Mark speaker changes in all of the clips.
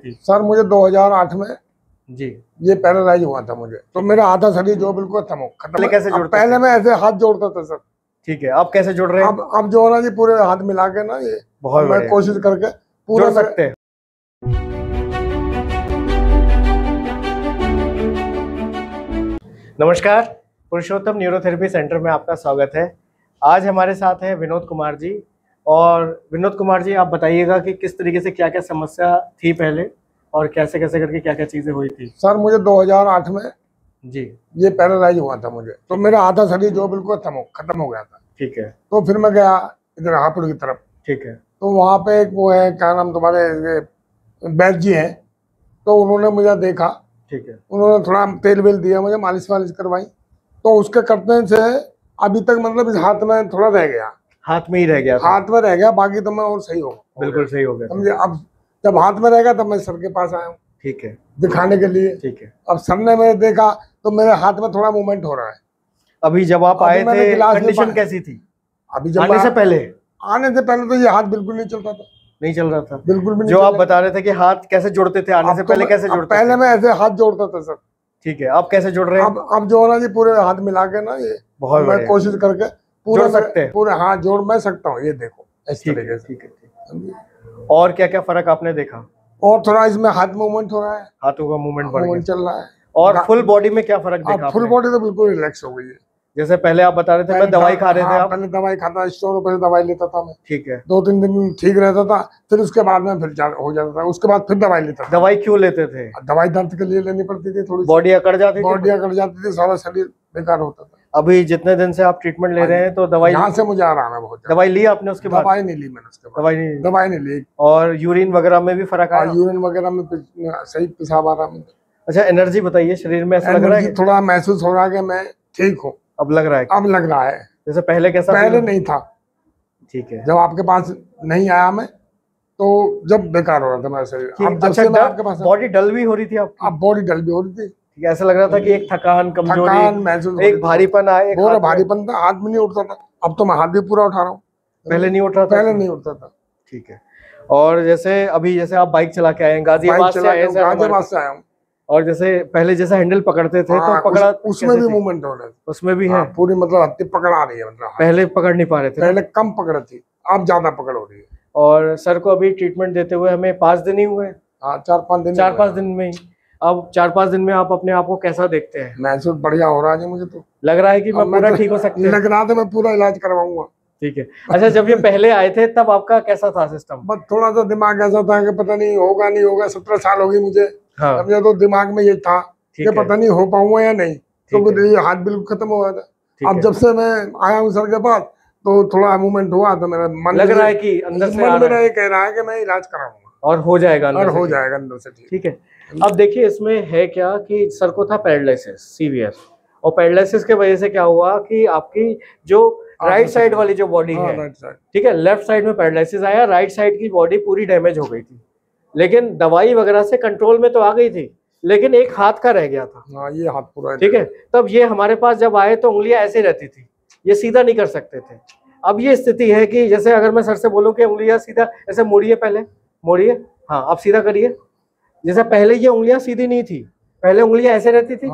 Speaker 1: थी?
Speaker 2: सर मुझे 2008 में
Speaker 1: जी।
Speaker 2: ये पैरालाइज हुआ था मुझे, तो मेरा आधा शरीर जो बिल्कुल खत्म।
Speaker 1: कैसे जोड़ते
Speaker 2: पहले मैं ऐसे हाथ जोड़ता था सर।
Speaker 1: ठीक है, आप कैसे जोड़ रहे हैं?
Speaker 2: अब जो है ना जी, पूरे हाथ मिला के ना, ये
Speaker 1: बहुत
Speaker 2: मैं कोशिश करके पूरा
Speaker 1: जोड़ सकते हैं। नमस्कार, पुरुषोत्तम न्यूरोथेरेपी सेंटर में आपका स्वागत है। आज हमारे साथ है विनोद कुमार जी। और विनोद कुमार जी, आप बताइएगा कि किस तरीके से क्या क्या समस्या थी पहले और कैसे कैसे करके क्या क्या चीजें हुई थी।
Speaker 2: सर मुझे 2008 में
Speaker 1: जी
Speaker 2: ये पैरालाइज हुआ था मुझे, तो मेरा आधा शरीर जो बिल्कुल खत्म हो गया था।
Speaker 1: ठीक है।
Speaker 2: तो फिर मैं गया इधर हापुड़ की तरफ।
Speaker 1: ठीक है।
Speaker 2: तो वहाँ पे एक वो है, क्या नाम तुम्हारे, वैद्य जी हैं, तो उन्होंने मुझे देखा।
Speaker 1: ठीक है।
Speaker 2: उन्होंने थोड़ा तेल वेल दिया, मुझे मालिश वालिश करवाई। तो उसके करने से अभी तक मतलब इस हाथ में थोड़ा रह गया,
Speaker 1: हाथ में ही रह गया था?
Speaker 2: हाथ में रह गया, बाकी तो मैं और सही हो
Speaker 1: बिल्कुल सही हो गया।
Speaker 2: समझे। अब जब हाथ में रहेगा तब मैं सर के पास आया हूँ,
Speaker 1: ठीक है,
Speaker 2: दिखाने के लिए।
Speaker 1: ठीक है।
Speaker 2: अब सर ने मैंने देखा तो मेरे हाथ में थोड़ा मूवमेंट हो रहा है।
Speaker 1: अभी जब आप आए थे कंडीशन कैसी थी?
Speaker 2: अभी जब
Speaker 1: आने से पहले
Speaker 2: तो ये हाथ बिल्कुल नहीं चलता था।
Speaker 1: नहीं चल रहा था?
Speaker 2: बिल्कुल भी नहीं।
Speaker 1: जो आप बता रहे थे कि हाथ कैसे जोड़ते थे, आने से पहले कैसे जोड़ते थे?
Speaker 2: पहले मैं ऐसे हाथ जोड़ता था सर।
Speaker 1: ठीक है, आप कैसे जोड़ रहे हैं?
Speaker 2: अब जो है ना जी, पूरे हाथ मिला के ना, ये
Speaker 1: बहुत
Speaker 2: मैं कोशिश करके
Speaker 1: जोड़ सकते हैं।
Speaker 2: पूरे हाथ जोड़ मैं सकता हूँ, ये देखो इस तरीके से।
Speaker 1: ठीक है। और क्या क्या फर्क आपने देखा?
Speaker 2: और थोड़ा इसमें हाथ मूवमेंट हो रहा है,
Speaker 1: हाथों का मूवमेंट
Speaker 2: चल रहा है।
Speaker 1: और फुल बॉडी में क्या फर्क देखा?
Speaker 2: फुल बॉडी तो बिल्कुल रिलैक्स हो गई है।
Speaker 1: जैसे पहले आप बता रहे थे मैं दवाई खा रहे थे आप?
Speaker 2: पहले दवाई खाता, स्टोर पर दवाई लेता था मैं।
Speaker 1: ठीक है।
Speaker 2: 2-3 दिन ठीक रहता था, फिर उसके बाद में फिर हो जाता था। उसके बाद फिर दवाई लेता था।
Speaker 1: दवाई क्यों लेते थे?
Speaker 2: दवाई दर्द के लिए लेनी पड़ती थी, थोड़ी
Speaker 1: बॉडी अकड़ जाती
Speaker 2: थी, सारा शरीर बेकार होता था।
Speaker 1: अभी जितने दिन से आप ट्रीटमेंट ले रहे हैं तो दवाई
Speaker 2: यहाँ से मुझे आराम है बहुत।
Speaker 1: दवाई ली आपने उसके बाद?
Speaker 2: दवाई नहीं ली मैंने उसके बाद। दवाई नहीं ली।
Speaker 1: और यूरिन वगैरह में भी फर्क आया?
Speaker 2: यूरिन वगैरह में सही पेशाब आ रहा है।
Speaker 1: अच्छा, एनर्जी बताइए, शरीर में ऐसा लग रहा है?
Speaker 2: थोड़ा महसूस हो रहा है कि मैं ठीक हूँ।
Speaker 1: अब लग रहा है?
Speaker 2: अब लग रहा है।
Speaker 1: जैसे पहले कैसा?
Speaker 2: पहले नहीं था।
Speaker 1: ठीक है।
Speaker 2: जब आपके पास नहीं आया मैं, तो जब बेकार हो रहा था मेरा शरीर। अब जब से मैं आपके पास,
Speaker 1: बॉडी डल भी हो रही थी आपकी?
Speaker 2: अब बॉडी डल भी हो रही थी।
Speaker 1: ऐसा लग रहा था कि एक थकान, कमजोरी
Speaker 2: महसूस,
Speaker 1: एक भारीपन आए,
Speaker 2: पूरा भारीपन था, हाथ में नहीं उठता था। अब तो मैं हाथ भी पूरा उठा रहा हूँ,
Speaker 1: पहले नहीं उठ रहा था?
Speaker 2: पहले नहीं उठता था।
Speaker 1: ठीक है। और जैसे अभी जैसे आप बाइक चला के आए हैं, गाजियाबाद से आया हूँ, और जैसे पहले जैसा हैंडल पकड़ते थे तो पकड़ा,
Speaker 2: उसमें भी मूवमेंट हो रहा है?
Speaker 1: उसमें भी है
Speaker 2: पूरी, मतलब हत्ती पकड़ आ रही है। मतलब
Speaker 1: पहले पकड़ नहीं पा रहे थे,
Speaker 2: पहले कम पकड़ थी, अब ज्यादा पकड़ हो रही है।
Speaker 1: और सर को अभी ट्रीटमेंट देते हुए हमें 5 दिन ही हुए।
Speaker 2: 4-5 दिन
Speaker 1: में ही। अब 4-5 दिन में आप अपने आप को कैसा देखते हैं?
Speaker 2: महसूस बढ़िया हो रहा है मुझे, तो लग
Speaker 1: रहा है कि मैं पूरा ठीक हो सकता
Speaker 2: लग रहा था मैं पूरा इलाज करवाऊंगा।
Speaker 1: ठीक है। अच्छा, जब ये पहले आए थे तब आपका कैसा था सिस्टम?
Speaker 2: बस थोड़ा सा दिमाग ऐसा था कि पता नहीं होगा नहीं होगा। 17 साल हो गई मुझे। हाँ। तो दिमाग में ये था कि पता नहीं हो पाऊंगा या नहीं, तो ये हाथ बिल्कुल खत्म हो गया था। अब जब से मैं आया हूँ सर के पास, तो थोड़ा मूवमेंट हुआ, तो मेरा मन
Speaker 1: लग रहा है कि अंदर से
Speaker 2: मन मेरा ये कह रहा है कि मैं इलाज कराऊंगा
Speaker 1: और हो जाएगा
Speaker 2: अंदर से
Speaker 1: ठीक है। अब देखिए, इसमें है क्या कि सर को था पैरालिसिस सीवियर, और पैरालिसिस के वजह से क्या हुआ कि आपकी जो राइट साइड वाली जो बॉडी है, ठीक है, लेफ्ट साइड में पैरालिसिस आया, राइट साइड की बॉडी पूरी डैमेज हो गई थी। लेकिन दवाई वगैरह से कंट्रोल में तो आ गई थी, लेकिन एक हाथ का रह गया था।
Speaker 2: ये हाथ पूरा,
Speaker 1: ठीक है। तब ये हमारे पास जब आए तो उंगलियां ऐसे रहती थी, ये सीधा नहीं कर सकते थे। अब ये स्थिति है कि जैसे अगर मैं सर से बोलूं कि उंगलियां सीधा ऐसे मोड़िए, पहले मोड़िए, हाँ अब सीधा करिए। जैसे पहले ये उंगलियां सीधी नहीं थी, पहले उंगलियां ऐसे रहती थी।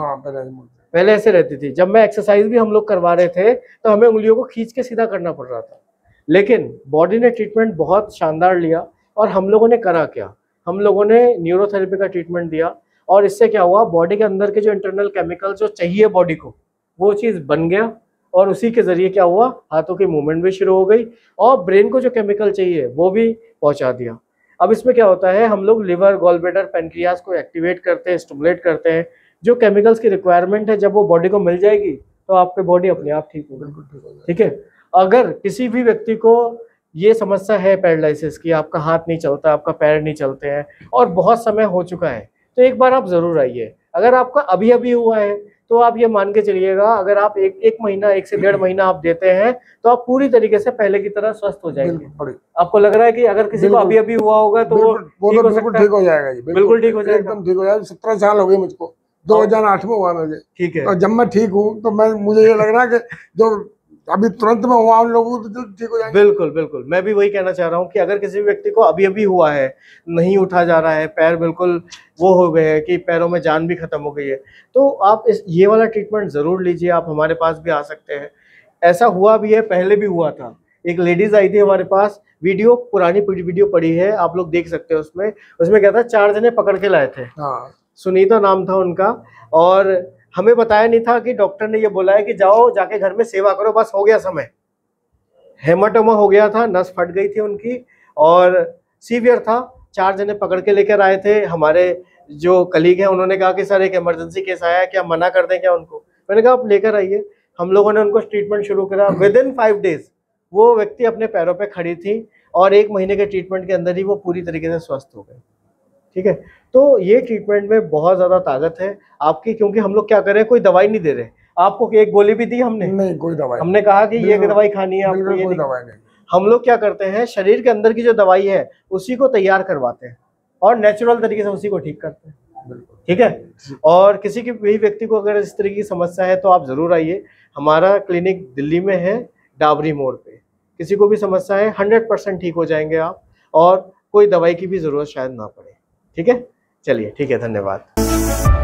Speaker 1: पहले ऐसे रहती थी। जब मैं एक्सरसाइज भी हम लोग करवा रहे थे तो हमें उंगलियों को खींच के सीधा करना पड़ रहा था। लेकिन बॉडी ने ट्रीटमेंट बहुत शानदार लिया, और हम लोगों ने करा क्या, हम लोगों ने न्यूरोथेरेपी का ट्रीटमेंट दिया, और इससे क्या हुआ, बॉडी के अंदर के जो इंटरनल केमिकल जो चाहिए बॉडी को, वो चीज़ बन गया, और उसी के जरिए क्या हुआ, हाथों की मूवमेंट भी शुरू हो गई, और ब्रेन को जो केमिकल चाहिए वो भी पहुंचा दिया। अब इसमें क्या होता है, हम लोग लिवर, गॉलब्लैडर, पेनक्रियाज को एक्टिवेट करते हैं, स्टिमुलेट करते हैं। जो केमिकल्स की रिक्वायरमेंट है, जब वो बॉडी को मिल जाएगी तो आपकी बॉडी अपने आप ठीक होगी। ठीक है। अगर किसी भी व्यक्ति को ये समस्या है पैरालिसिस की, आपका हाथ नहीं चलता, आपका पैर नहीं चलते हैं, और बहुत समय हो चुका है, तो एक बार आप जरूर आइए। अगर आपका अभी अभी हुआ है तो आप ये मान के चलिएगा, अगर आप एक महीना, 1 से 1.5 महीना आप देते हैं तो आप पूरी तरीके से पहले की तरह स्वस्थ हो जाएंगे। आपको लग रहा है कि अगर किसी को अभी अभी हुआ होगा तो वो
Speaker 2: बिल्कुल ठीक हो जाएगा,
Speaker 1: बिल्कुल ठीक हो जाएगा,
Speaker 2: एकदम ठीक हो जाएगा। 17 साल हो गए मुझको, 2008 में हुआ मुझे।
Speaker 1: ठीक है।
Speaker 2: तो जब मैं ठीक हूँ तो मुझे ये लग रहा है कि जो अभी तुरंत में हुआ उन लोगों को तो ठीक हो जाएंगे।
Speaker 1: बिल्कुल बिल्कुल, मैं भी वही कहना चाह रहा हूँ कि अगर किसी व्यक्ति को अभी अभी हुआ है, नहीं उठा जा रहा है, पैर बिल्कुल वो हो गए हैं कि पैरों में जान भी खत्म हो गई है, तो आप ये वाला ट्रीटमेंट जरूर लीजिए। आप हमारे पास भी आ सकते हैं। ऐसा हुआ भी है, पहले भी हुआ था। एक लेडीज आई थी हमारे पास, वीडियो पुरानी वीडियो पड़ी है, आप लोग देख सकते हैं। उसमें क्या था, 4 जने पकड़ के लाए थे। सुनीता नाम था उनका, और हमें बताया नहीं था कि डॉक्टर ने ये बोला है कि जाओ जाके घर में सेवा करो, बस हो गया समय। हेमाटोमा हो गया था, नस फट गई थी उनकी और सीवियर था। 4 जने पकड़ के लेकर आए थे। हमारे जो कलीग हैं उन्होंने कहा कि सर एक इमरजेंसी केस आया है, क्या मना कर दें क्या उनको? मैंने कहा आप लेकर आइए। हम लोगों ने उनको ट्रीटमेंट शुरू करा। विदिन 5 डेज वो व्यक्ति अपने पैरों पे खड़ी थी और 1 महीने के ट्रीटमेंट के अंदर ही वो पूरी तरीके से स्वस्थ हो गए। ठीक है, तो ये ट्रीटमेंट में बहुत ज़्यादा ताकत है आपकी, क्योंकि हम लोग क्या कर रहे हैं, कोई दवाई नहीं दे रहे। आपको एक गोली भी दी हमने?
Speaker 2: नहीं, कोई दवाई।
Speaker 1: हमने कहा कि ये दवाई खानी है आपको, ये
Speaker 2: दवाई नहीं।
Speaker 1: हम लोग क्या करते हैं, शरीर के अंदर की जो दवाई है उसी को तैयार करवाते हैं और नेचुरल तरीके से उसी को ठीक करते हैं। ठीक है, और किसी की भी व्यक्ति को अगर इस तरह की समस्या है तो आप जरूर आइए। हमारा क्लिनिक दिल्ली में है, डाबरी मोड़ पे। किसी को भी समस्या है 100% ठीक हो जाएंगे आप, और कोई दवाई की भी जरूरत शायद ना पड़े। ठीक है, चलिए, ठीक है, धन्यवाद।